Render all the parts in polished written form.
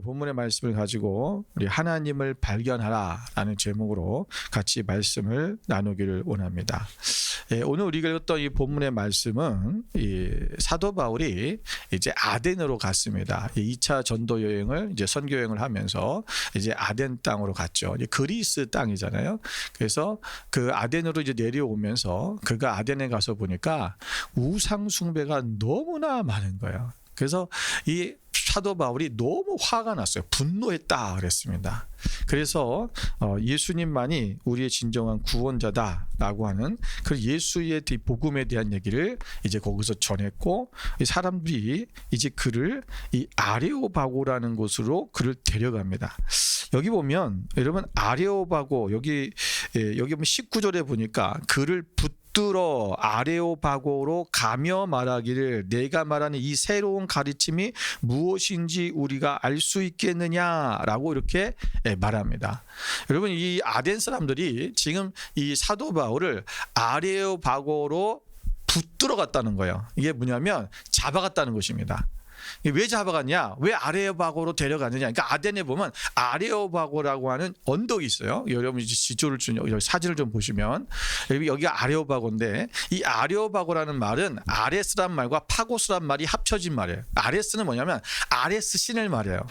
본문의 말씀을 가지고 우리 하나님을 발견하라라는 제목으로 같이 말씀을 나누기를 원합니다. 오늘 우리가 읽었던 이 본문의 말씀은 이 사도 바울이 이제 아덴으로 갔습니다. 2차 전도 여행을 이제 선교 여행을 하면서 이제 아덴 땅으로 갔죠. 이제 그리스 땅이잖아요. 그래서 그 아덴으로 이제 내려오면서 그가 아덴에 가서 보니까 우상 숭배가 너무나 많은 거예요. 그래서 이 사도 바울이 너무 화가 났어요. 분노했다 그랬습니다. 그래서 예수님만이 우리의 진정한 구원자다라고 하는 그 예수의 복음에 대한 얘기를 이제 거기서 전했고, 이 사람들이 이제 그를 이 아레오바고라는 곳으로 그를 데려갑니다. 여기 보면 여러분 아레오바고 여기 보면 19절에 보니까 그를 붙들어 아레오바고로 가며 말하기를 내가 말하는 이 새로운 가르침이 무엇인지 우리가 알 수 있겠느냐라고 이렇게 말합니다. 여러분 이 아덴 사람들이 지금 이 사도 바울을 아레오바고로 붙들어 갔다는 거예요. 이게 뭐냐면 잡아갔다는 것입니다. 왜 잡아갔냐? 왜 아레오바고로 데려갔느냐? 그러니까 아덴에 보면 아레오바고라고 하는 언덕이 있어요. 여러분 이제 지도를 여기 사진을 좀 보시면 여기가 아레오바고인데, 이 아레오바고라는 말은 아레스란 말과 파고스란 말이 합쳐진 말이에요. 아레스는 뭐냐면 아레스 신을 말해요.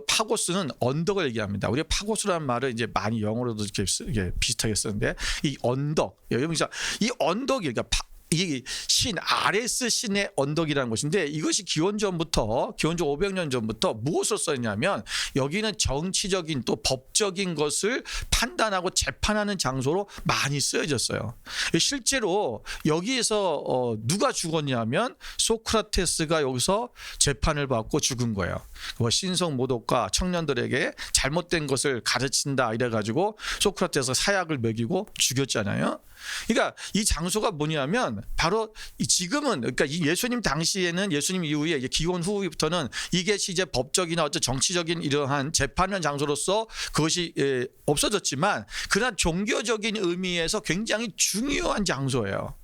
파고스는 언덕을 얘기합니다. 우리가 파고스란 말을 이제 많이 영어로도 이렇게 비슷하게 쓰는데, 이 언덕, 여러분 이 언덕이 그러니까 이 신 아레스 신의 언덕이라는 것인데, 이것이 기원전 500년 전부터 무엇을 썼냐면 여기는 정치적인 또 법적인 것을 판단하고 재판하는 장소로 많이 쓰여졌어요. 실제로 여기에서 누가 죽었냐면 소크라테스가 여기서 재판을 받고 죽은 거예요. 신성 모독과 청년들에게 잘못된 것을 가르친다 이래가지고 소크라테스가 사약을 먹이고 죽였잖아요. 그러니까 이 장소가 뭐냐면 바로 지금은, 그러니까 이 예수님 당시에는, 예수님 이후에 기원 후부터는 이게 이제 법적이나 어떤 정치적인 이러한 재판하는 장소로서 그것이 없어졌지만, 그러나 종교적인 의미에서 굉장히 중요한 장소예요.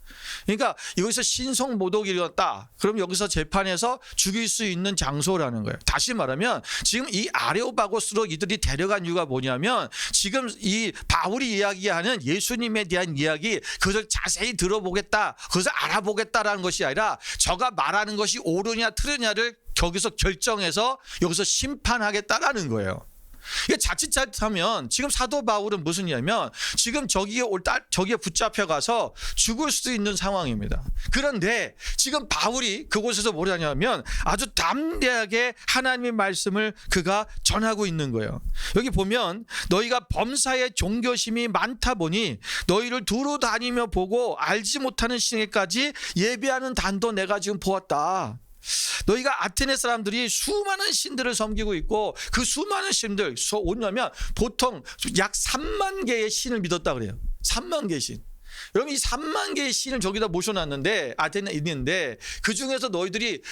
그러니까 이것에서 신성 모독이 일어났다. 그럼 여기서 재판해서 죽일 수 있는 장소라는 거예요. 다시 말하면 지금 이 아레오바고스로 이들이 데려간 이유가 뭐냐면, 지금 이 바울이 이야기하는 예수님에 대한 이야기, 그것을 자세히 들어보겠다, 그것을 알아보겠다라는 것이 아니라 저가 말하는 것이 옳으냐 틀리냐를 거기서 결정해서 여기서 심판하겠다라는 거예요. 이게 자칫 잘못하면 지금 사도 바울은 무슨 일이냐면 지금 저기에 붙잡혀 가서 죽을 수도 있는 상황입니다. 그런데 지금 바울이 그곳에서 뭐냐면 아주 담대하게 하나님의 말씀을 그가 전하고 있는 거예요. 여기 보면 너희가 범사에 종교심이 많다 보니 너희를 두루 다니며 보고 알지 못하는 신에까지 예배하는 단도 내가 지금 보았다. 너희가 아테네 사람들이 수많은 신들을 섬기고 있고, 그 수많은 신들 뭐냐면 보통 약 3만 개의 신을 믿었다 그래요. 3만 개의 신. 여러분 이 3만 개의 신을 저기다 모셔놨는데, 아테네에 있는데, 그 중에서 너희들이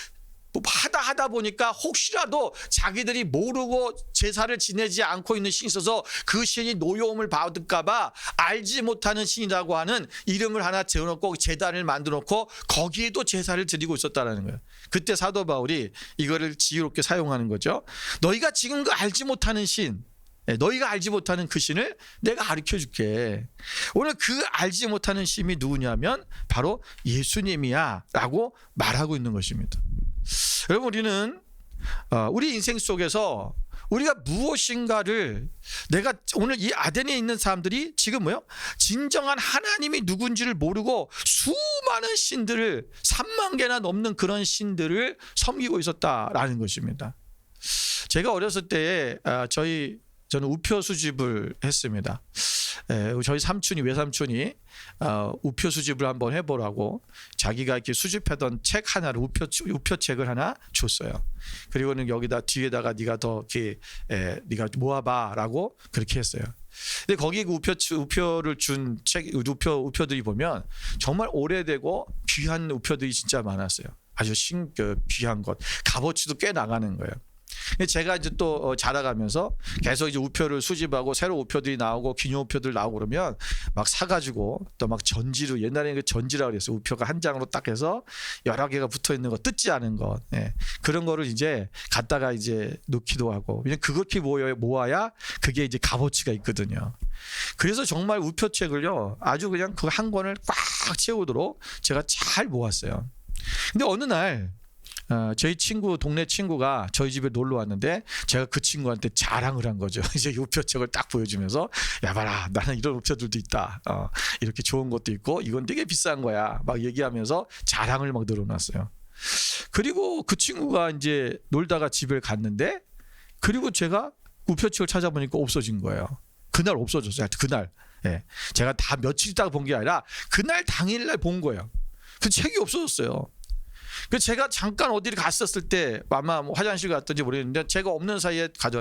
하다 보니까 혹시라도 자기들이 모르고 제사를 지내지 않고 있는 신이 있어서 그 신이 노여움을 받을까봐 알지 못하는 신이라고 하는 이름을 하나 지어놓고 제단을 만들어놓고 거기에도 제사를 드리고 있었다는 거예요. 그때 사도 바울이 이거를 지혜롭게 사용하는 거죠. 너희가 지금 그 알지 못하는 신, 너희가 알지 못하는 그 신을 내가 가르쳐 줄게. 오늘 그 알지 못하는 신이 누구냐면 바로 예수님이야 라고 말하고 있는 것입니다. 여러분 우리는 우리 인생 속에서 우리가 무엇인가를, 내가 오늘 이 아덴에 있는 사람들이 지금 진정한 하나님이 누군지를 모르고 수많은 신들을, 3만 개나 넘는 그런 신들을 섬기고 있었다라는 것입니다. 제가 어렸을 때에 저는 우표 수집을 했습니다. 저희 외삼촌이 우표 수집을 한번 해보라고 자기가 이렇게 수집하던 책 하나를, 우표책을 하나 줬어요. 그리고는 여기다 뒤에다가 네가 더 이렇게 네가 모아봐라고 그렇게 했어요. 근데 거기 그 우표를 준 우표들이 보면 정말 오래되고 귀한 우표들이 진짜 많았어요. 아주 귀한 것, 값어치도 꽤 나가는 거예요. 제가 이제 또 자라가면서 계속 이제 우표를 수집하고 새로 우표들이 나오고 기념 우표들 나오고 그러면 막 사가지고 또 막 전지로, 옛날에는 그 전지라고 그랬어요. 우표가 한 장으로 딱 해서 여러 개가 붙어 있는 거, 뜯지 않은 것, 예. 그런 거를 이제 갖다가 이제 놓기도 하고, 왜냐면 그렇게 모아야 그게 이제 값어치가 있거든요. 그래서 정말 우표책을요 아주 그냥 그 한 권을 꽉 채우도록 제가 잘 모았어요. 근데 어느 날 저희 친구, 동네 친구가 저희 집에 놀러 왔는데 제가 그 친구한테 자랑을 한 거죠. 이제 우표책을 딱 보여주면서, 야 봐라, 나는 이런 우표들도 있다. 이렇게 좋은 것도 있고 이건 되게 비싼 거야. 막 얘기하면서 자랑을 막 늘어놨어요. 그리고 그 친구가 이제 놀다가 집에 갔는데, 그리고 제가 우표책을 찾아보니까 없어진 거예요. 그날 없어졌어요. 그날. 예. 제가 다 며칠 있다가 본 게 아니라 그날 당일날 본 거예요. 그 책이 없어졌어요. 그래서 제가 잠깐 어디를 갔었을 때, 아마 뭐 화장실 갔던지 모르겠는데 제가 없는 사이에 딱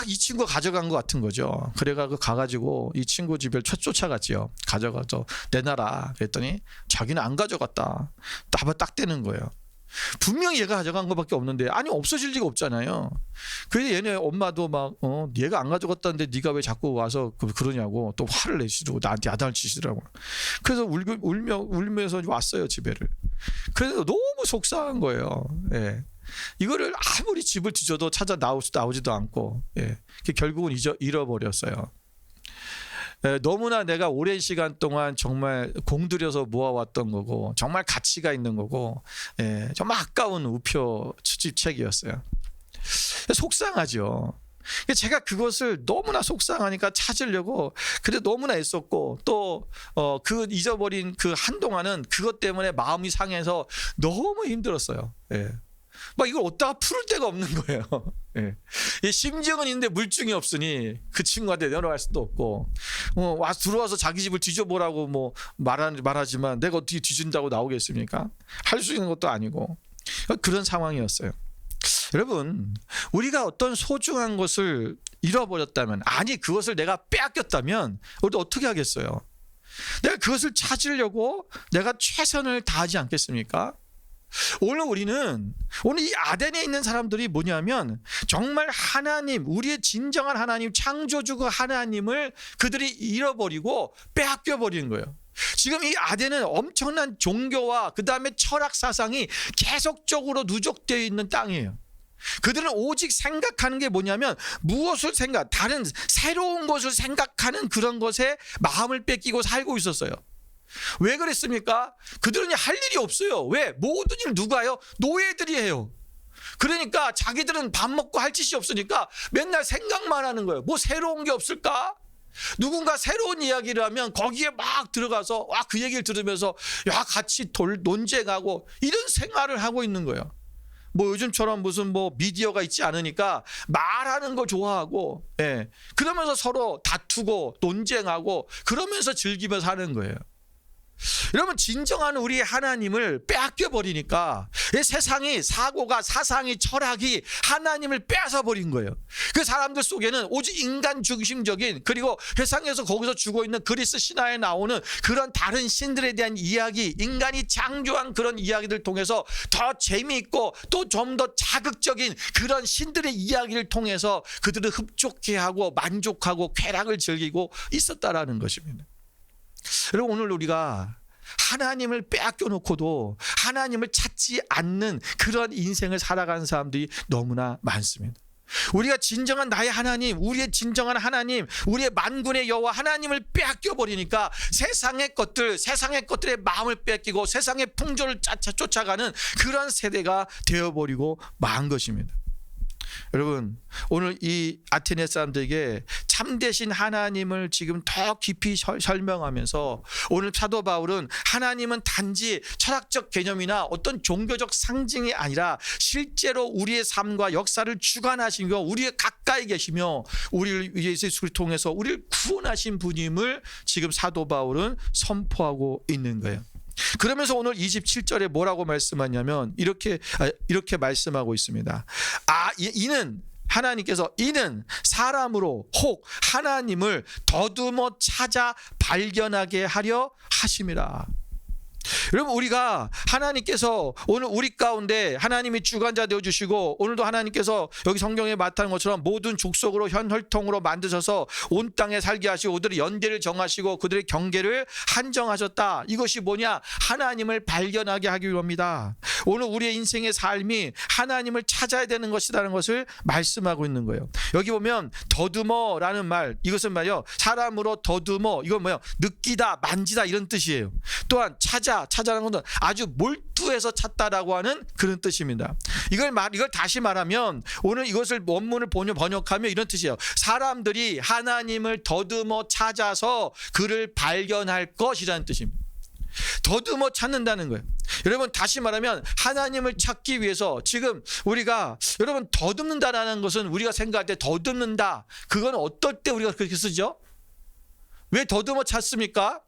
이 친구가 가져간 것 같은 거죠. 그래가지고 가가지고 이 친구 집을 쫓아갔지요. 가져가서 내놔라 그랬더니 자기는 안 가져갔다. 딱 떼는 거예요. 분명히 얘가 가져간 것밖에 없는데, 아니 없어질 리가 없잖아요. 그래서 얘네 엄마도 막 얘가 안 가져갔다는데 네가 왜 자꾸 와서 그러냐고 또 화를 내시고 나한테 야단을 치시더라고요. 그래서 울면서 왔어요, 집에를. 그래서 너무 속상한 거예요. 예. 이거를 아무리 집을 뒤져도 찾아 나오지도 않고, 예. 결국은 잃어버렸어요. 너무나 내가 오랜 시간 동안 정말 공들여서 모아왔던 거고, 정말 가치가 있는 거고, 정말 아까운 우표 수집책이었어요. 속상하죠. 제가 그것을 너무나 속상하니까 찾으려고 그래 너무나 애썼고, 또 그 잊어버린 그 한동안은 그것 때문에 마음이 상해서 너무 힘들었어요. 막 이걸 어디다가 풀을 데가 없는 거예요. 심증은 있는데 물증이 없으니 그 친구한테 내려갈 수도 없고, 들어와서 자기 집을 뒤져보라고 뭐 말하지만 내가 어떻게 뒤진다고 나오겠습니까? 할 수 있는 것도 아니고 그런 상황이었어요. 여러분, 우리가 어떤 소중한 것을 잃어버렸다면, 아니 그것을 내가 빼앗겼다면 우리도 어떻게 하겠어요? 내가 그것을 찾으려고 내가 최선을 다하지 않겠습니까? 오늘 이 아덴에 있는 사람들이 뭐냐면, 정말 하나님, 우리의 진정한 하나님, 창조주가 하나님을 그들이 잃어버리고 빼앗겨버리는 거예요. 지금 이 아덴은 엄청난 종교와 그 다음에 철학 사상이 계속적으로 누적되어 있는 땅이에요. 그들은 오직 생각하는 게 뭐냐면, 무엇을 다른 새로운 것을 생각하는 그런 것에 마음을 뺏기고 살고 있었어요. 왜 그랬습니까? 그들은 할 일이 없어요. 왜? 모든 일 누가 해요? 노예들이 해요. 그러니까 자기들은 밥 먹고 할 짓이 없으니까 맨날 생각만 하는 거예요. 뭐 새로운 게 없을까? 누군가 새로운 이야기를 하면 거기에 막 들어가서 그 얘기를 들으면서 같이 논쟁하고 이런 생활을 하고 있는 거예요. 뭐 요즘처럼 무슨 뭐 미디어가 있지 않으니까 말하는 거 좋아하고, 그러면서 서로 다투고 논쟁하고 그러면서 즐기면서 사는 거예요. 여러분, 진정한 우리의 하나님을 빼앗겨 버리니까 세상이, 사고가, 사상이, 철학이 하나님을 빼앗아 버린 거예요. 그 사람들 속에는 오직 인간 중심적인, 그리고 세상에서 거기서 죽어 있는 그리스 신화에 나오는 그런 다른 신들에 대한 이야기, 인간이 창조한 그런 이야기들 통해서 더 재미있고 또 좀 더 자극적인 그런 신들의 이야기를 통해서 그들을 흡족해하고 만족하고 쾌락을 즐기고 있었다라는 것입니다. 여러분, 오늘 우리가 하나님을 빼앗겨 놓고도 하나님을 찾지 않는 그런 인생을 살아가는 사람들이 너무나 많습니다. 우리가 진정한 나의 하나님, 우리의 진정한 하나님, 우리의 만군의 여호와 하나님을 빼앗겨 버리니까 세상의 것들의 마음을 뺏기고 세상의 풍조를 쫓아가는 그런 세대가 되어버리고 만 것입니다. 여러분, 오늘 이 아테네 사람들에게 참되신 하나님을 지금 더 깊이 설명하면서, 오늘 사도 바울은 하나님은 단지 철학적 개념이나 어떤 종교적 상징이 아니라 실제로 우리의 삶과 역사를 주관하시며 우리의 가까이 계시며 우리를 예수를 통해서 우리를 구원하신 분임을 지금 사도 바울은 선포하고 있는 거예요. 그러면서 오늘 27절에 뭐라고 말씀하냐면 이렇게 말씀하고 있습니다. 하나님께서 이는 사람으로 혹 하나님을 더듬어 찾아 발견하게 하려 하심이라. 여러분, 우리가 하나님께서 오늘 우리 가운데 하나님이 주관자 되어주시고, 오늘도 하나님께서 여기 성경에 나타난 것처럼 모든 족속으로 혈통으로 만드셔서 온 땅에 살게 하시고 그들의 연대를 정하시고 그들의 경계를 한정하셨다. 이것이 뭐냐? 하나님을 발견하게 하기 위함이다. 오늘 우리의 인생의 삶이 하나님을 찾아야 되는 것이라는 것을 말씀하고 있는 거예요. 여기 보면 더듬어라는 말, 이것은 말이요, 사람으로 더듬어, 이건 뭐예요? 느끼다, 만지다, 이런 뜻이에요. 또한 찾아라는 것은 아주 몰두해서 찾다라고 하는 그런 뜻입니다. 이걸 다시 말하면, 오늘 이것을 원문을 번역하면 이런 뜻이에요. 사람들이 하나님을 더듬어 찾아서 그를 발견할 것이라는 뜻입니다. 더듬어 찾는다는 거예요. 여러분, 다시 말하면 하나님을 찾기 위해서 지금 우리가, 여러분, 더듬는다라는 것은 우리가 생각할 때 더듬는다, 그건 어떨 때 우리가 그렇게 쓰죠? 왜 더듬어 찾습니까?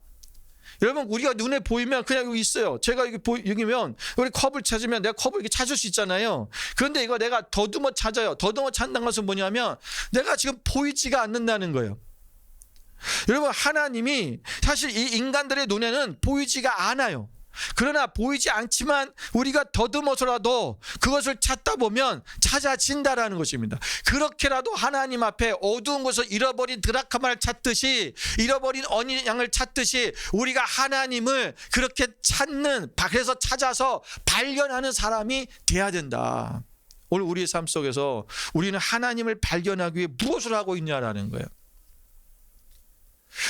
여러분, 우리가 눈에 보이면 그냥 여기 있어요. 제가 여기면 우리 컵을 찾으면 내가 컵을 이렇게 찾을 수 있잖아요. 그런데 이거 내가 더듬어 찾아요. 더듬어 찾는 것은 뭐냐면 내가 지금 보이지가 않는다는 거예요. 여러분, 하나님이 사실 이 인간들의 눈에는 보이지가 않아요. 그러나 보이지 않지만 우리가 더듬어서라도 그것을 찾다 보면 찾아진다라는 것입니다. 그렇게라도 하나님 앞에 어두운 곳을 잃어버린 드라크마를 찾듯이, 잃어버린 어린 양을 찾듯이 우리가 하나님을 그렇게 찾는, 그래서 찾아서 발견하는 사람이 돼야 된다. 오늘 우리의 삶 속에서 우리는 하나님을 발견하기 위해 무엇을 하고 있냐라는 거예요.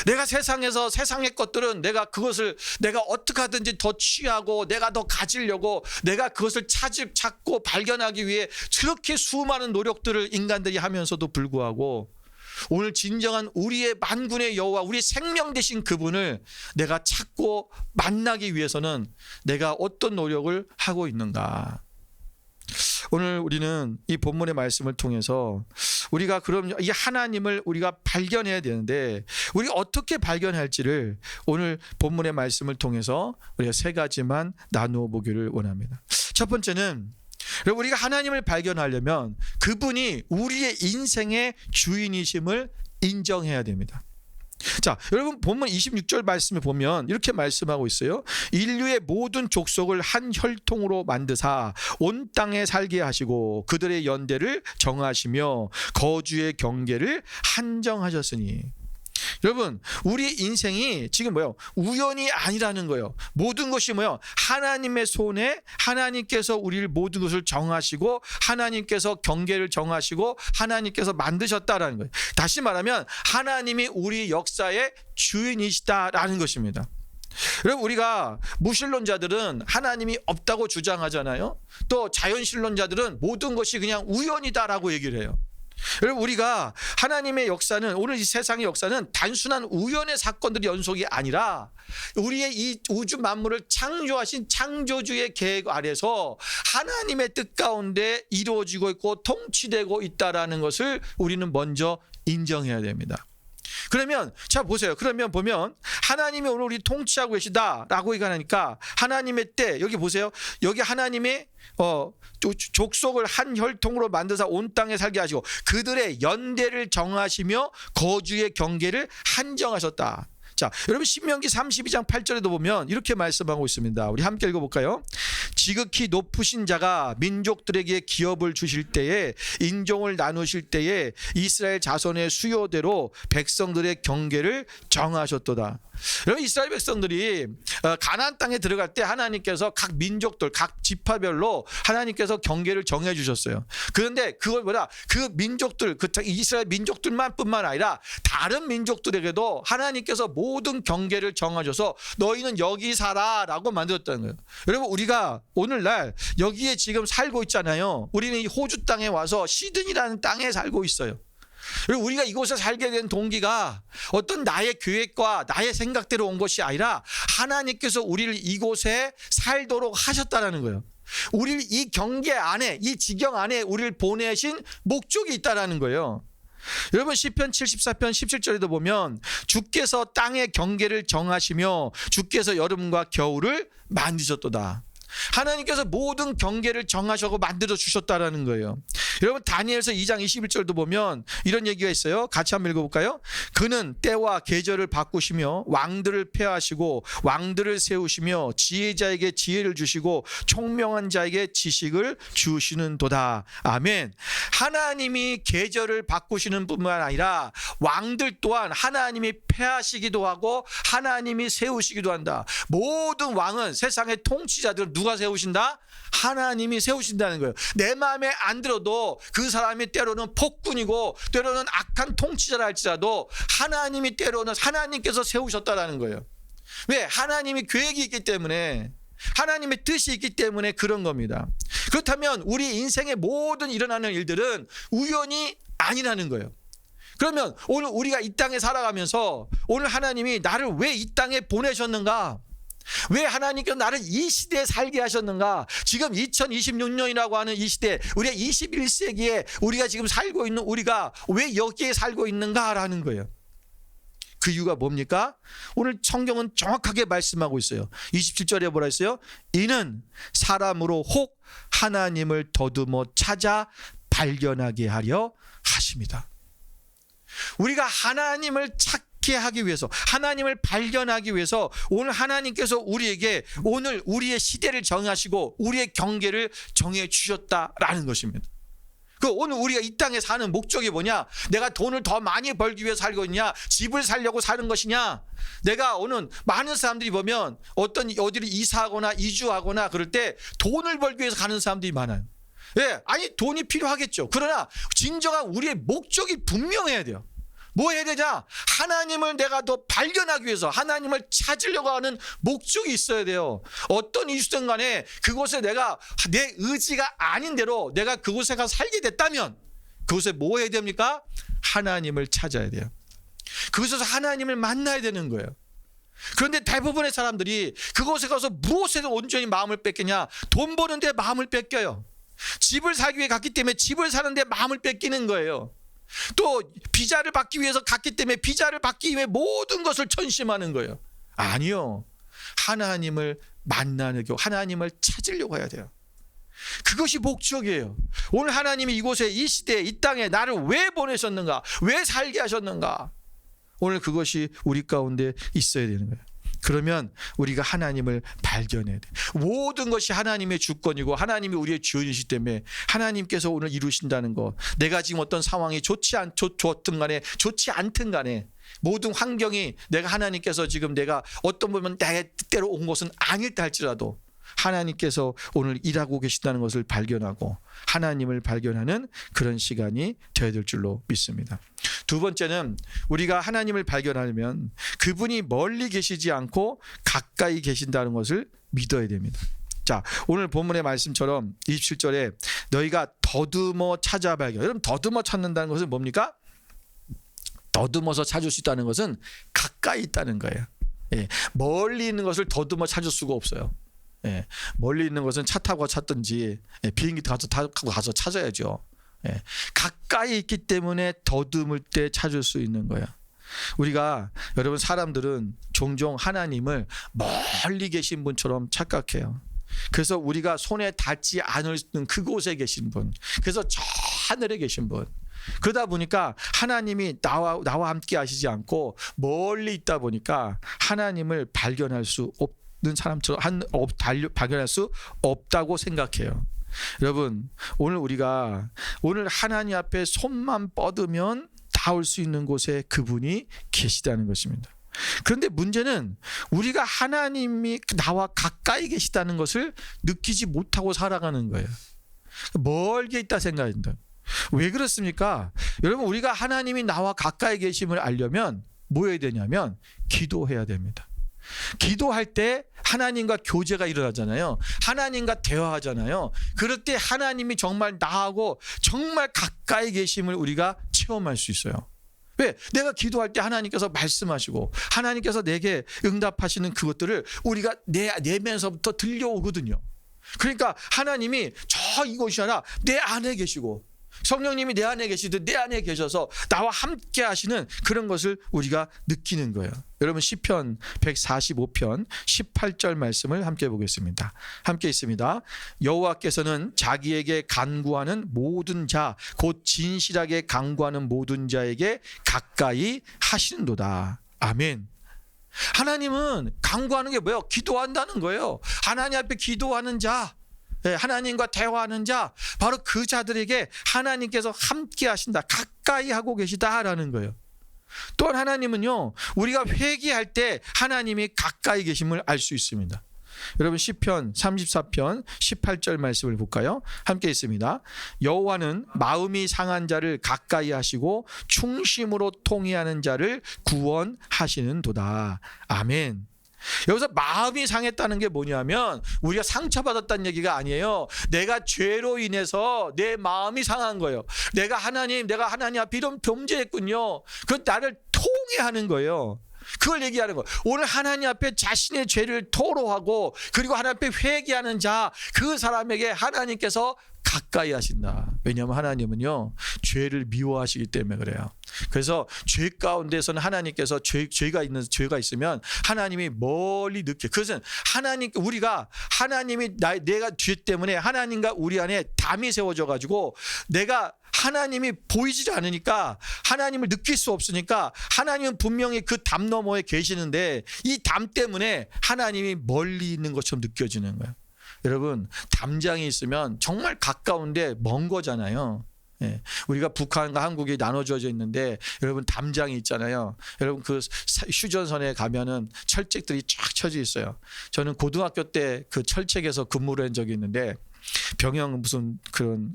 내가 세상에서, 세상의 것들은 그것을 내가 어떻게 하든지 더 취하고 내가 더 가지려고 내가 그것을 찾고 발견하기 위해 그렇게 수많은 노력들을 인간들이 하면서도 불구하고, 오늘 진정한 우리의 만군의 여호와, 우리의 생명 되신 그분을 내가 찾고 만나기 위해서는 내가 어떤 노력을 하고 있는가? 오늘 우리는 이 본문의 말씀을 통해서 우리가 그럼 이 하나님을 우리가 발견해야 되는데, 우리가 어떻게 발견할지를 오늘 본문의 말씀을 통해서 우리가 세 가지만 나누어 보기를 원합니다. 첫 번째는, 우리가 하나님을 발견하려면 그분이 우리의 인생의 주인이심을 인정해야 됩니다. 자, 여러분, 본문 26절 말씀에 보면 이렇게 말씀하고 있어요. 인류의 모든 족속을 한 혈통으로 만드사 온 땅에 살게 하시고 그들의 연대를 정하시며 거주의 경계를 한정하셨으니. 여러분, 우리 인생이 지금 뭐예요? 우연이 아니라는 거예요. 모든 것이 뭐예요? 하나님의 손에, 하나님께서 우리를 모든 것을 정하시고 하나님께서 경계를 정하시고 하나님께서 만드셨다라는 거예요. 다시 말하면 하나님이 우리 역사의 주인이시다라는 것입니다. 여러분, 우리가 무신론자들은 하나님이 없다고 주장하잖아요. 또 자연신론자들은 모든 것이 그냥 우연이다라고 얘기를 해요. 여러분, 우리가 하나님의 역사는, 오늘 이 세상의 역사는 단순한 우연의 사건들의 연속이 아니라 우리의 이 우주 만물을 창조하신 창조주의 계획 아래서 하나님의 뜻 가운데 이루어지고 있고 통치되고 있다라는 것을 우리는 먼저 인정해야 됩니다. 그러면 자 보세요. 그러면 보면 하나님이 오늘 우리 통치하고 계시다라고 얘기하니까 하나님의 때, 여기 보세요. 여기 하나님의 족속을 한 혈통으로 만드사 온 땅에 살게 하시고 그들의 연대를 정하시며 거주의 경계를 한정하셨다. 자, 여러분, 신명기 32장 8절에도 보면 이렇게 말씀하고 있습니다. 우리 함께 읽어볼까요? 지극히 높으신 자가 민족들에게 기업을 주실 때에, 인종을 나누실 때에 이스라엘 자손의 수요대로 백성들의 경계를 정하셨도다. 여러분, 이스라엘 백성들이 가나안 땅에 들어갈 때 하나님께서 각 민족들, 각 지파별로 하나님께서 경계를 정해 주셨어요. 그런데 그걸 그 민족들, 이스라엘 민족들만 뿐만 아니라 다른 민족들에게도 하나님께서 모든 경계를 정하셔서 너희는 여기 살아라고 만들었다는 거예요. 여러분, 우리가 오늘날 여기에 지금 살고 있잖아요. 우리는 이 호주 땅에 와서 시드니라는 땅에 살고 있어요. 그리고 우리가 이곳에 살게 된 동기가 어떤 나의 계획과 나의 생각대로 온 것이 아니라 하나님께서 우리를 이곳에 살도록 하셨다는 거예요. 우리를 이 경계 안에, 이 지경 안에 우리를 보내신 목적이 있다는 거예요. 여러분, 시편 74편 17절에도 보면 주께서 땅의 경계를 정하시며 주께서 여름과 겨울을 만드셨도다. 하나님께서 모든 경계를 정하셔서 만들어 주셨다라는 거예요. 여러분 다니엘서 2장 21절도 보면 이런 얘기가 있어요. 같이 한번 읽어볼까요? 그는 때와 계절을 바꾸시며 왕들을 폐하시고 왕들을 세우시며 지혜자에게 지혜를 주시고 총명한 자에게 지식을 주시는도다. 아멘. 하나님이 계절을 바꾸시는 뿐만 아니라 왕들 또한 하나님이 폐하시기도 하고 하나님이 세우시기도 한다. 모든 왕은 세상의 통치자들은 누가 세우신다? 하나님이 세우신다는 거예요. 내 마음에 안 들어도 그 사람이 때로는 폭군이고 때로는 악한 통치자라 할지라도 하나님이 때로는 하나님께서 세우셨다라는 거예요. 왜? 하나님이 계획이 있기 때문에, 하나님의 뜻이 있기 때문에 그런 겁니다. 그렇다면 우리 인생의 모든 일어나는 일들은 우연이 아니라는 거예요. 그러면 오늘 우리가 이 땅에 살아가면서 오늘 하나님이 나를 왜 이 땅에 보내셨는가? 왜 하나님께서 나를 이 시대에 살게 하셨는가? 지금 2026년이라고 하는 이 시대, 우리가 21세기에 우리가 지금 살고 있는 우리가 왜 여기에 살고 있는가라는 거예요. 그 이유가 뭡니까? 오늘 성경은 정확하게 말씀하고 있어요. 27절에 뭐라 했어요? 이는 사람으로 혹 하나님을 더듬어 찾아 발견하게 하려 하십니다. 우리가 하나님을 찾게 하기 위해서, 하나님을 발견하기 위해서 오늘 하나님께서 우리에게 오늘 우리의 시대를 정하시고 우리의 경계를 정해 주셨다라는 것입니다. 그 오늘 우리가 이 땅에 사는 목적이 뭐냐? 내가 돈을 더 많이 벌기 위해서 살고 있냐? 집을 살려고 사는 것이냐? 내가 오늘 많은 사람들이 보면 어디를 이사하거나 이주하거나 그럴 때 돈을 벌기 위해서 가는 사람들이 많아요. 예, 아니 돈이 필요하겠죠. 그러나 진정한 우리의 목적이 분명해야 돼요. 뭐 해야 되냐? 하나님을 내가 더 발견하기 위해서 하나님을 찾으려고 하는 목적이 있어야 돼요. 어떤 이유든 간에 그곳에 내가 내 의지가 아닌 대로 내가 그곳에 가서 살게 됐다면 그곳에 뭐 해야 됩니까? 하나님을 찾아야 돼요. 그곳에서 하나님을 만나야 되는 거예요. 그런데 대부분의 사람들이 그곳에 가서 무엇에도 온전히 마음을 뺏기냐? 돈 버는데 마음을 뺏겨요. 집을 사기 위해 갔기 때문에 집을 사는데 마음을 뺏기는 거예요. 또 비자를 받기 위해서 갔기 때문에 비자를 받기 위해 모든 것을 전심하는 거예요. 아니요. 하나님을 만나려고, 하나님을 찾으려고 해야 돼요. 그것이 목적이에요. 오늘 하나님이 이곳에, 이 시대에, 이 땅에 나를 왜 보내셨는가? 왜 살게 하셨는가? 오늘 그것이 우리 가운데 있어야 되는 거예요. 그러면 우리가 하나님을 발견해야 돼. 모든 것이 하나님의 주권이고 하나님이 우리의 주인이시기 때문에 하나님께서 오늘 이루신다는 거, 내가 지금 어떤 상황이 좋든 간에 좋지 않든 간에 모든 환경이 내가 하나님께서 지금 내가 어떤 부분 나의 뜻대로 온 것은 아닐다 할지라도 하나님께서 오늘 일하고 계신다는 것을 발견하고 하나님을 발견하는 그런 시간이 되어야 될 줄로 믿습니다. 두 번째는 우리가 하나님을 발견하려면 그분이 멀리 계시지 않고 가까이 계신다는 것을 믿어야 됩니다. 자, 오늘 본문의 말씀처럼 27절에 너희가 더듬어 찾아 발견. 여러분 더듬어 찾는다는 것은 뭡니까? 더듬어서 찾을 수 있다는 것은 가까이 있다는 거예요. 예, 멀리 있는 것을 더듬어 찾을 수가 없어요. 예, 멀리 있는 것은 차 타고 찾든지 비행기 타고 가서 찾아야죠. 예, 가까이 있기 때문에 더듬을 때 찾을 수 있는 거야. 우리가 여러분 사람들은 종종 하나님을 멀리 계신 분처럼 착각해요. 그래서 우리가 손에 닿지 않을 그곳에 계신 분, 그래서 저 하늘에 계신 분, 그러다 보니까 하나님이 나와 함께 하시지 않고 멀리 있다 보니까 하나님을 발견할 수 없는 사람처럼 발견할 수 없다고 생각해요. 여러분 오늘 우리가 오늘 하나님 앞에 손만 뻗으면 닿을 수 있는 곳에 그분이 계시다는 것입니다. 그런데 문제는 우리가 하나님이 나와 가까이 계시다는 것을 느끼지 못하고 살아가는 거예요. 멀게 있다 생각한다. 왜 그렇습니까? 여러분 우리가 하나님이 나와 가까이 계심을 알려면 뭐 해야 되냐면 기도해야 됩니다. 기도할 때 하나님과 교제가 일어나잖아요. 하나님과 대화하잖아요. 그럴 때 하나님이 정말 나하고 정말 가까이 계심을 우리가 체험할 수 있어요. 왜? 내가 기도할 때 하나님께서 말씀하시고 하나님께서 내게 응답하시는 그것들을 우리가 내 내면서부터 들려오거든요. 그러니까 하나님이 저 이곳이 아니라 내 안에 계시고 성령님이 내 안에 계시듯 내 안에 계셔서 나와 함께 하시는 그런 것을 우리가 느끼는 거예요. 여러분 시편 145편 18절 말씀을 함께 보겠습니다. 함께 있습니다. 여호와께서는 자기에게 간구하는 모든 자 곧 진실하게 간구하는 모든 자에게 가까이 하시는도다. 아멘. 하나님은 간구하는 게 뭐예요? 기도한다는 거예요. 하나님 앞에 기도하는 자, 하나님과 대화하는 자, 바로 그 자들에게 하나님께서 함께 하신다, 가까이 하고 계시다라는 거예요. 또한 하나님은요, 우리가 회개할 때 하나님이 가까이 계심을 알 수 있습니다. 여러분 시편 34편 18절 말씀을 볼까요? 함께 있습니다. 여호와는 마음이 상한 자를 가까이 하시고 충심으로 통회하는 자를 구원하시는도다. 아멘. 여기서 마음이 상했다는 게 뭐냐면 우리가 상처받았다는 얘기가 아니에요. 내가 죄로 인해서 내 마음이 상한 거예요. 내가 하나님 앞에 이런 범죄했군요. 그 나를 통회하는 거예요. 그걸 얘기하는 거예요. 오늘 하나님 앞에 자신의 죄를 토로하고 그리고 하나님 앞에 회개하는 자, 그 사람에게 하나님께서 가까이 하신다. 왜냐하면 하나님은요, 죄를 미워하시기 때문에 그래요. 그래서 죄 가운데서는 하나님께서 죄가 있으면 하나님이 멀리 느껴. 그것은 하나님이 내가 죄 때문에 하나님과 우리 안에 담이 세워져 가지고 내가 하나님이 보이지 않으니까 하나님을 느낄 수 없으니까 하나님은 분명히 그 담 너머에 계시는데 이 담 때문에 하나님이 멀리 있는 것처럼 느껴지는 거예요. 여러분 담장이 있으면 정말 가까운데 먼 거잖아요. 예, 우리가 북한과 한국이 나눠져 있는데 여러분 담장이 있잖아요. 여러분 그 휴전선에 가면은 철책들이 쫙 쳐져 있어요. 저는 고등학교 때 그 철책에서 근무를 한 적이 있는데 병영 무슨 그런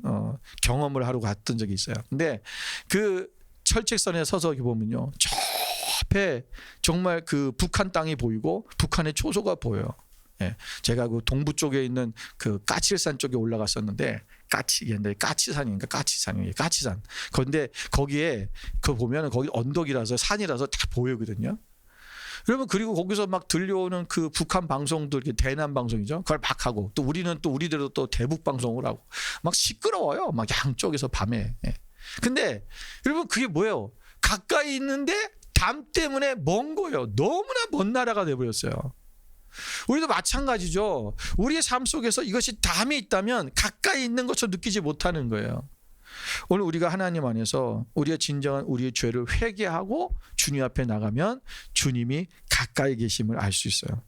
경험을 하러 갔던 적이 있어요. 근데 그 철책선에 서서 보면요, 저 앞에 정말 그 북한 땅이 보이고 북한의 초소가 보여요. 예, 제가 그 동부 쪽에 있는 그 까칠산 쪽에 올라갔었는데 까치산. 그런데 거기에 그 보면은 거기 언덕이라서 산이라서 다 보이거든요. 여러분 그리고 거기서 막 들려오는 그 북한 방송들, 대남 방송이죠. 그걸 막 하고 또 우리는 또 우리대로 또 대북 방송을 하고 막 시끄러워요. 막 양쪽에서 밤에. 예. 근데 여러분 그게 뭐예요? 가까이 있는데 담 때문에 먼 거예요. 너무나 먼 나라가 돼버렸어요. 우리도 마찬가지죠. 우리의 삶 속에서 이것이 담이 있다면 가까이 있는 것처럼 느끼지 못하는 거예요. 오늘 우리가 하나님 안에서 우리의 진정한 우리의 죄를 회개하고 주님 앞에 나가면 주님이 가까이 계심을 알 수 있어요.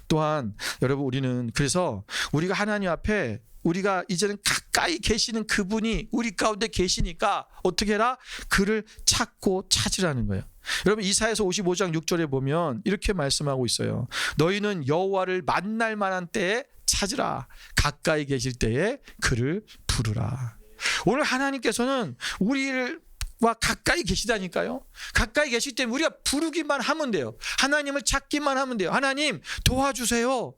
또한 여러분 우리는 그래서 우리가 하나님 앞에 우리가 이제는 가까이 계시는 그분이 우리 가운데 계시니까 어떻게 해라? 그를 찾고 찾으라는 거예요. 여러분 이사야서 55장 6절에 보면 이렇게 말씀하고 있어요. 너희는 여호와를 만날 만한 때에 찾으라. 가까이 계실 때에 그를 부르라. 오늘 하나님께서는 우리와 가까이 계시다니까요. 가까이 계실 때 우리가 부르기만 하면 돼요. 하나님을 찾기만 하면 돼요. 하나님 도와주세요.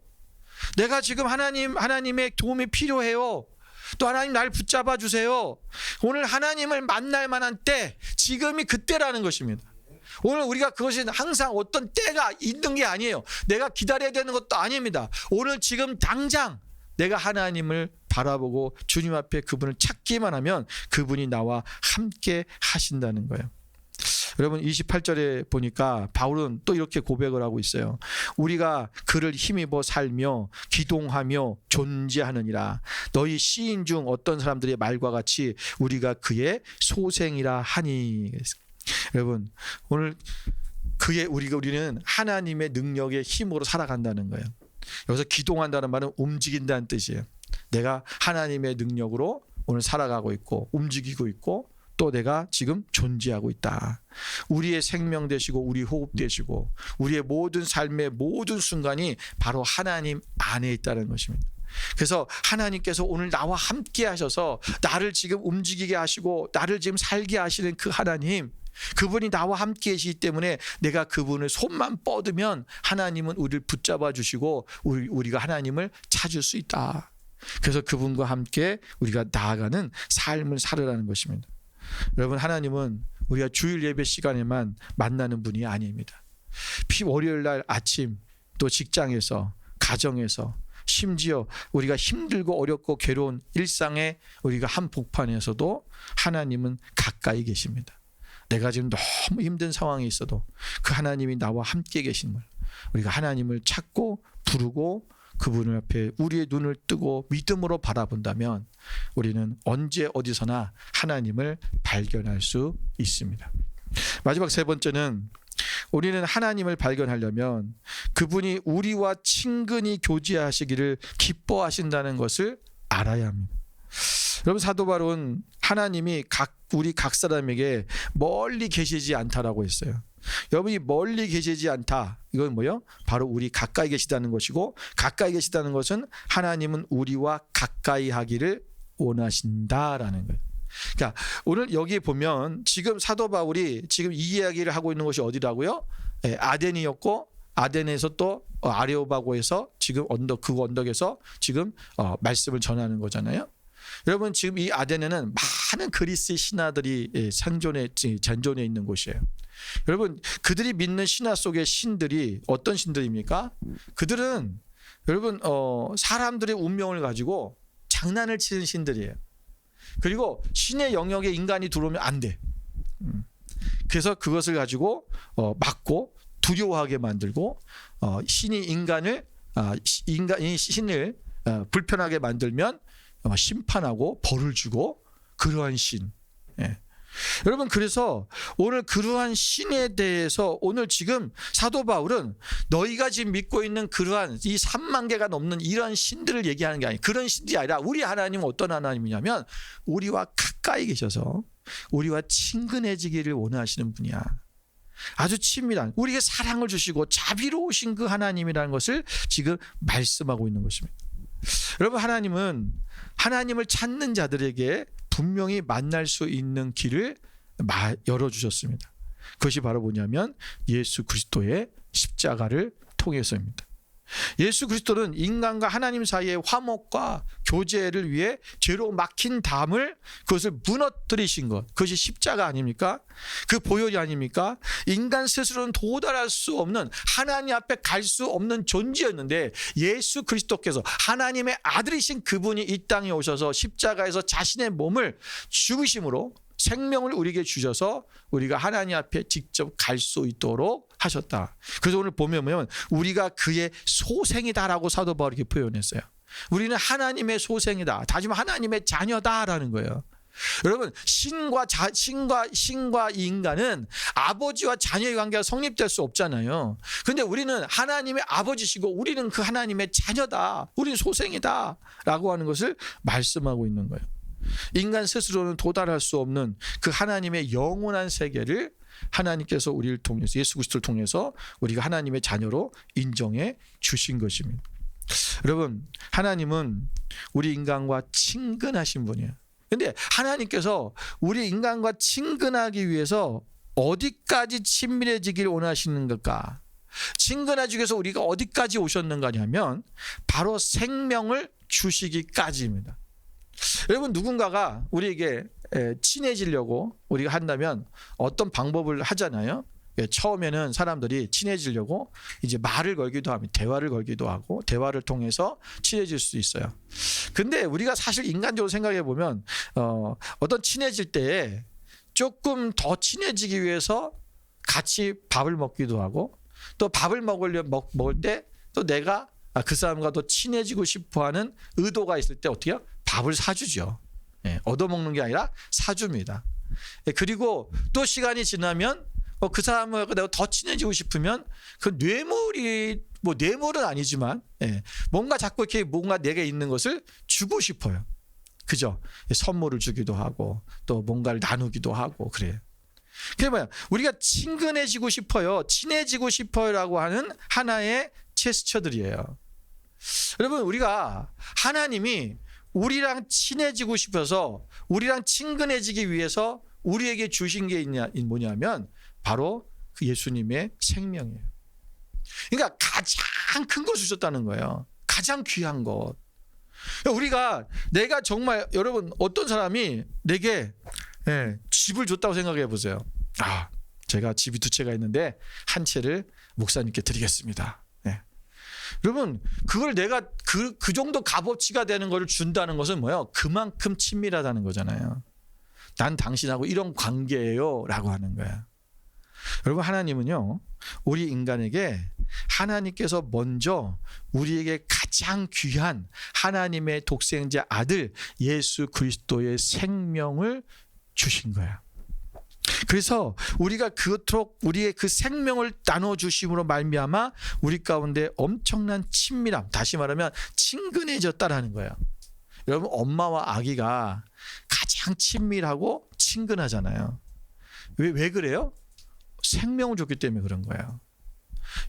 내가 지금 하나님의 도움이 필요해요. 또 하나님 날 붙잡아 주세요. 오늘 하나님을 만날 만한 때, 지금이 그때라는 것입니다. 오늘 우리가 그것이 항상 어떤 때가 있는 게 아니에요. 내가 기다려야 되는 것도 아닙니다. 오늘 지금 당장 내가 하나님을 바라보고 주님 앞에 그분을 찾기만 하면 그분이 나와 함께 하신다는 거예요. 여러분 28절에 보니까 바울은 또 이렇게 고백을 하고 있어요. 우리가 그를 힘입어 살며 기동하며 존재하느니라. 너희 시인 중 어떤 사람들의 말과 같이 우리가 그의 소생이라 하니. 여러분 오늘 우리는 하나님의 능력의 힘으로 살아간다는 거예요. 여기서 기동한다는 말은 움직인다는 뜻이에요. 내가 하나님의 능력으로 오늘 살아가고 있고 움직이고 있고 또 내가 지금 존재하고 있다. 우리의 생명 되시고 우리 호흡 되시고 우리의 모든 삶의 모든 순간이 바로 하나님 안에 있다는 것입니다. 그래서 하나님께서 오늘 나와 함께 하셔서 나를 지금 움직이게 하시고 나를 지금 살게 하시는 그 하나님, 그분이 나와 함께 계시기 때문에 내가 그분을 손만 뻗으면 하나님은 우리를 붙잡아 주시고 우리가 하나님을 찾을 수 있다. 그래서 그분과 함께 우리가 나아가는 삶을 살으라는 것입니다. 여러분 하나님은 우리가 주일 예배 시간에만 만나는 분이 아닙니다. 월요일 날 아침 또 직장에서 가정에서 심지어 우리가 힘들고 어렵고 괴로운 일상의 우리가 한복판에서도 하나님은 가까이 계십니다. 내가 지금 너무 힘든 상황에 있어도 그 하나님이 나와 함께 계심을, 우리가 하나님을 찾고 부르고 그분을 앞에 우리의 눈을 뜨고 믿음으로 바라본다면 우리는 언제 어디서나 하나님을 발견할 수 있습니다. 마지막 세 번째는, 우리는 하나님을 발견하려면 그분이 우리와 친근히 교제하시기를 기뻐하신다는 것을 알아야 합니다. 여러분, 사도 바울은 하나님이 우리 각 사람에게 멀리 계시지 않다라고 했어요. 여러분이 멀리 계시지 않다, 이건 뭐예요? 바로 우리 가까이 계시다는 것이고, 가까이 계시다는 것은 하나님은 우리와 가까이 하기를 원하신다라는 거예요. 그러니까 오늘 여기에 보면 지금 사도 바울이 지금 이 이야기를 하고 있는 것이 어디라고요? 아덴이었고, 아덴에서 또 아레오바고에서 지금 그 언덕에서 지금 말씀을 전하는 거잖아요. 여러분, 지금 이 아덴에는 많은 그리스 신하들이 잔존해 있는 곳이에요. 여러분, 그들이 믿는 신화 속의 신들이 어떤 신들입니까? 그들은 여러분 사람들의 운명을 가지고 장난을 치는 신들이에요. 그리고 신의 영역에 인간이 들어오면 안 돼. 그래서 그것을 가지고 막고 두려워하게 만들고, 신이 인간이 신을 불편하게 만들면 심판하고 벌을 주고, 그러한 신. 예. 여러분, 그래서 오늘 그러한 신에 대해서 오늘 지금 사도 바울은 너희가 지금 믿고 있는 그러한 이 3만 개가 넘는 이러한 신들을 얘기하는 게 아니에요. 그런 신들이 아니라 우리 하나님은 어떤 하나님이냐면 우리와 가까이 계셔서 우리와 친근해지기를 원하시는 분이야. 아주 친밀한, 우리에게 사랑을 주시고 자비로우신 그 하나님이라는 것을 지금 말씀하고 있는 것입니다. 여러분, 하나님은 하나님을 찾는 자들에게 분명히 만날 수 있는 길을 열어주셨습니다. 그것이 바로 뭐냐면 예수 그리스도의 십자가를 통해서입니다. 예수 그리스도는 인간과 하나님 사이의 화목과 교제를 위해 죄로 막힌 담을, 그것을 무너뜨리신 것, 그것이 십자가 아닙니까? 그 보혈이 아닙니까? 인간 스스로는 도달할 수 없는, 하나님 앞에 갈 수 없는 존재였는데 예수 그리스도께서 하나님의 아들이신 그분이 이 땅에 오셔서 십자가에서 자신의 몸을 죽으심으로 생명을 우리에게 주셔서 우리가 하나님 앞에 직접 갈 수 있도록 하셨다. 그래서 오늘 보면 우리가 그의 소생이다라고 사도 바울이 이렇게 표현했어요. 우리는 하나님의 소생이다, 다시 말하면 하나님의 자녀다라는 거예요. 여러분, 신과 인간은 아버지와 자녀의 관계가 성립될 수 없잖아요. 근데 우리는 하나님의 아버지시고 우리는 그 하나님의 자녀다, 우리는 소생이다 라고 하는 것을 말씀하고 있는 거예요. 인간 스스로는 도달할 수 없는 그 하나님의 영원한 세계를 하나님께서 우리를 통해서, 예수 그리스도를 통해서 우리가 하나님의 자녀로 인정해 주신 것입니다. 여러분, 하나님은 우리 인간과 친근하신 분이에요. 근데 하나님께서 우리 인간과 친근하기 위해서 어디까지 친밀해지길 원하시는 걸까? 친근해지기 위해서 우리가 어디까지 오셨는가 하면 바로 생명을 주시기까지입니다. 여러분, 누군가가 우리에게 친해지려고 우리가 한다면 어떤 방법을 하잖아요. 처음에는 사람들이 친해지려고 이제 말을 걸기도 합니다. 대화를 걸기도 하고, 대화를 통해서 친해질 수 있어요. 근데 우리가 사실 인간적으로 생각해 보면 어떤 친해질 때에 조금 더 친해지기 위해서 같이 밥을 먹기도 하고, 또 밥을 먹을 때 또 내가 그 사람과 더 친해지고 싶어하는 의도가 있을 때 어떻게 해요? 밥을 사주죠. 얻어먹는 게 아니라 사줍니다. 그리고 또 시간이 지나면 그 사람하고 내가 더 친해지고 싶으면 그 뇌물이, 뇌물은 아니지만 뭔가 자꾸 이렇게 뭔가 내게 있는 것을 주고 싶어요. 그죠? 선물을 주기도 하고 또 뭔가를 나누기도 하고 그래요. 그게 뭐야? 우리가 친근해지고 싶어요, 친해지고 싶어요라고 하는 하나의 제스처들이에요. 여러분, 우리가 하나님이 우리랑 친해지고 싶어서, 우리랑 친근해지기 위해서 우리에게 주신 게 뭐냐면 바로 그 예수님의 생명이에요. 그러니까 가장 큰 걸 주셨다는 거예요. 가장 귀한 것. 내가 정말, 여러분, 어떤 사람이 내게 집을 줬다고 생각해 보세요. 제가 집이 2채가 있는데 한 채를 목사님께 드리겠습니다. 여러분, 그걸 내가 그 정도 값어치가 되는 걸 준다는 것은 뭐예요? 그만큼 친밀하다는 거잖아요. 난 당신하고 이런 관계예요 라고 하는 거야. 여러분, 하나님은요, 우리 인간에게 하나님께서 먼저 우리에게 가장 귀한 하나님의 독생자 아들 예수 그리스도의 생명을 주신 거야. 그래서 우리가 그토록 우리의 그 생명을 나눠주심으로 말미암아 우리 가운데 엄청난 친밀함, 다시 말하면 친근해졌다라는 거예요. 여러분, 엄마와 아기가 가장 친밀하고 친근하잖아요. 왜 그래요? 생명을 줬기 때문에 그런 거예요.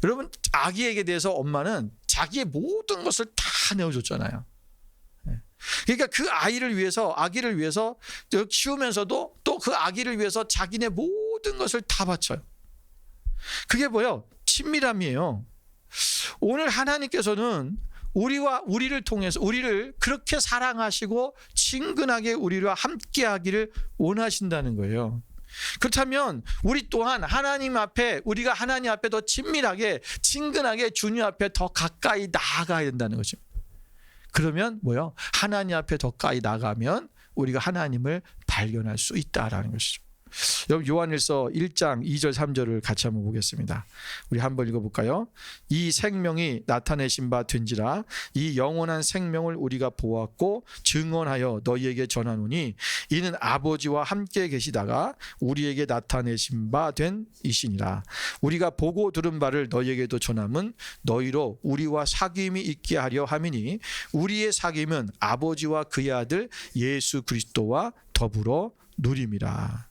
여러분, 아기에게 대해서 엄마는 자기의 모든 것을 다 내어줬잖아요. 그러니까 그 아기를 위해서 키우면서도 또 그 아기를 위해서 자기네 모든 것을 다 바쳐요. 그게 뭐예요? 친밀함이에요. 오늘 하나님께서는 우리를 통해서 우리를 그렇게 사랑하시고 친근하게 우리와 함께하기를 원하신다는 거예요. 그렇다면 우리 또한 우리가 하나님 앞에 더 친밀하게 친근하게 주님 앞에 더 가까이 나아가야 된다는 거죠. 그러면 뭐요? 하나님 앞에 더 가까이 나가면 우리가 하나님을 발견할 수 있다라는 것이죠. 여러분, 요한일서 1장 2절 3절을 같이 한번 보겠습니다. 우리 한번 읽어볼까요? 이 생명이 나타내신 바 된지라 이 영원한 생명을 우리가 보았고 증언하여 너희에게 전하노니 이는 아버지와 함께 계시다가 우리에게 나타내신 바 된 이시니라. 우리가 보고 들은 바를 너희에게도 전함은 너희로 우리와 사귐이 있게 하려 함이니 우리의 사귐은 아버지와 그의 아들 예수 그리스도와 더불어 누림이라.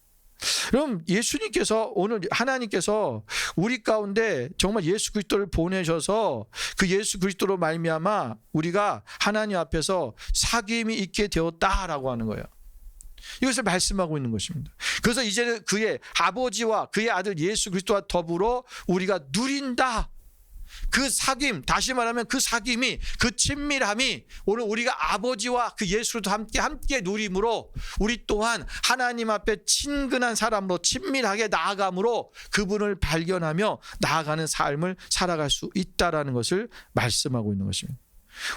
그럼 예수님께서, 오늘 하나님께서 우리 가운데 정말 예수 그리스도를 보내셔서 그 예수 그리스도로 말미암아 우리가 하나님 앞에서 사귐이 있게 되었다라고 하는 거예요. 이것을 말씀하고 있는 것입니다. 그래서 이제는 그의 아버지와 그의 아들 예수 그리스도와 더불어 우리가 누린다. 그 사귐, 다시 말하면 그 사귐이, 그 친밀함이 오늘 우리가 아버지와 그 예수도 함께 누림으로 우리 또한 하나님 앞에 친근한 사람으로 친밀하게 나아감으로 그분을 발견하며 나아가는 삶을 살아갈 수 있다라는 것을 말씀하고 있는 것입니다.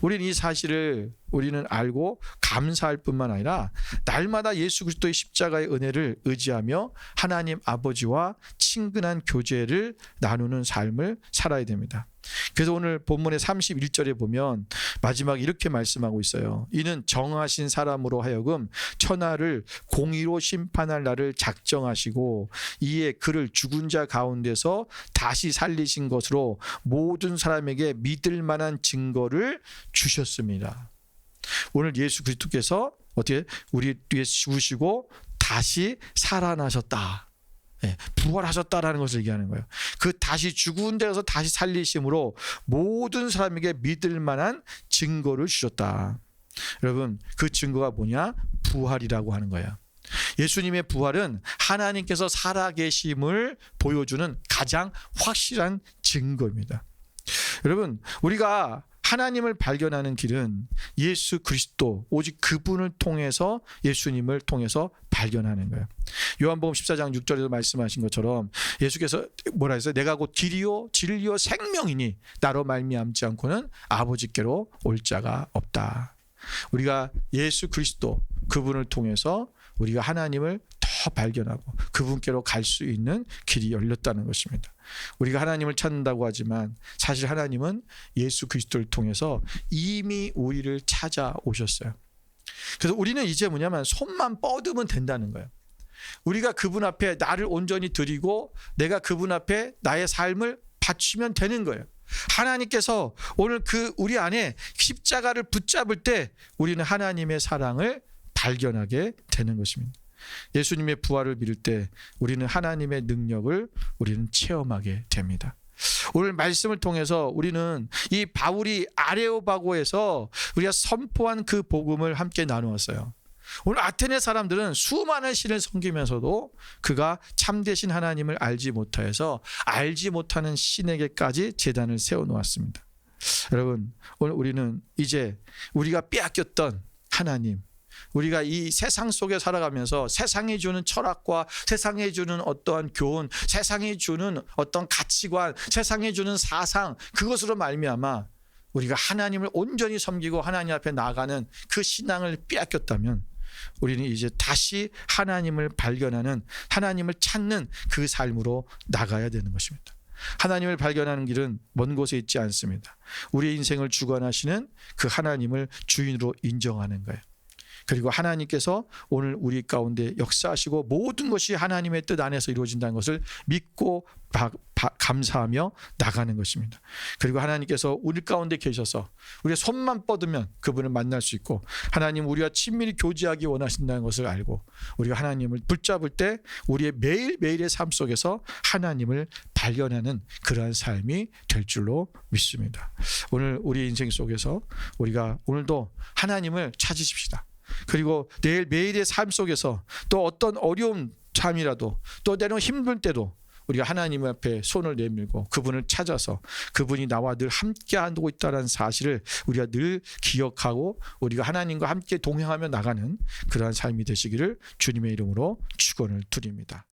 우리는 이 사실을 우리는 알고 감사할 뿐만 아니라 날마다 예수 그리스도의 십자가의 은혜를 의지하며 하나님 아버지와 친근한 교제를 나누는 삶을 살아야 됩니다. 그래서 오늘 본문의 31절에 보면 마지막에 이렇게 말씀하고 있어요. 이는 정하신 사람으로 하여금 천하를 공의로 심판할 날을 작정하시고 이에 그를 죽은 자 가운데서 다시 살리신 것으로 모든 사람에게 믿을 만한 증거를 주셨습니다. 오늘 예수 그리스도께서 어떻게 우리 뒤에 죽으시고 다시 살아나셨다. 부활하셨다라는 것을 얘기하는 거예요. 그 다시 죽은 데서 다시 살리심으로 모든 사람에게 믿을 만한 증거를 주셨다. 여러분, 그 증거가 뭐냐? 부활이라고 하는 거예요. 예수님의 부활은 하나님께서 살아계심을 보여주는 가장 확실한 증거입니다. 여러분, 우리가 하나님을 발견하는 길은 예수 그리스도, 오직 그분을 통해서, 예수님을 통해서 발견하는 거예요. 요한복음 14장 6절에서 말씀하신 것처럼 예수께서 뭐라 했어요? 내가 곧 길이요 진리요 생명이니 나로 말미암지 않고는 아버지께로 올 자가 없다. 우리가 예수 그리스도, 그분을 통해서 우리가 하나님을 더 발견하고 그분께로 갈 수 있는 길이 열렸다는 것입니다. 우리가 하나님을 찾는다고 하지만 사실 하나님은 예수 그리스도를 통해서 이미 우리를 찾아오셨어요. 그래서 우리는 이제 뭐냐면 손만 뻗으면 된다는 거예요. 우리가 그분 앞에 나를 온전히 드리고 내가 그분 앞에 나의 삶을 바치면 되는 거예요. 하나님께서 오늘 우리 안에 십자가를 붙잡을 때 우리는 하나님의 사랑을 발견하게 되는 것입니다. 예수님의 부활을 믿을 때 우리는 하나님의 능력을 우리는 체험하게 됩니다. 오늘 말씀을 통해서 우리는 이 바울이 아레오바고에서 우리가 선포한 그 복음을 함께 나누었어요. 오늘 아테네 사람들은 수많은 신을 섬기면서도 그가 참되신 하나님을 알지 못하여서 알지 못하는 신에게까지 제단을 세워놓았습니다. 여러분, 오늘 우리는 이제 우리가 빼앗겼던 하나님, 우리가 이 세상 속에 살아가면서 세상이 주는 철학과 세상이 주는 어떠한 교훈, 세상이 주는 어떤 가치관, 세상이 주는 사상, 그것으로 말미암아 우리가 하나님을 온전히 섬기고 하나님 앞에 나아가는 그 신앙을 빼앗겼다면 우리는 이제 다시 하나님을 발견하는, 하나님을 찾는 그 삶으로 나가야 되는 것입니다. 하나님을 발견하는 길은 먼 곳에 있지 않습니다. 우리의 인생을 주관하시는 그 하나님을 주인으로 인정하는 거예요. 그리고 하나님께서 오늘 우리 가운데 역사하시고 모든 것이 하나님의 뜻 안에서 이루어진다는 것을 믿고 감사하며 나가는 것입니다. 그리고 하나님께서 우리 가운데 계셔서 우리의 손만 뻗으면 그분을 만날 수 있고, 하나님 우리와 친밀히 교제하기 원하신다는 것을 알고 우리가 하나님을 붙잡을 때 우리의 매일매일의 삶 속에서 하나님을 발견하는 그러한 삶이 될 줄로 믿습니다. 오늘 우리 인생 속에서 우리가 오늘도 하나님을 찾으십시다. 그리고 매일의 삶 속에서 또 어떤 어려운 삶이라도, 또 때로는 힘들 때도 우리가 하나님 앞에 손을 내밀고 그분을 찾아서 그분이 나와 늘 함께하고 있다는 사실을 우리가 늘 기억하고 우리가 하나님과 함께 동행하며 나가는 그러한 삶이 되시기를 주님의 이름으로 축원을 드립니다.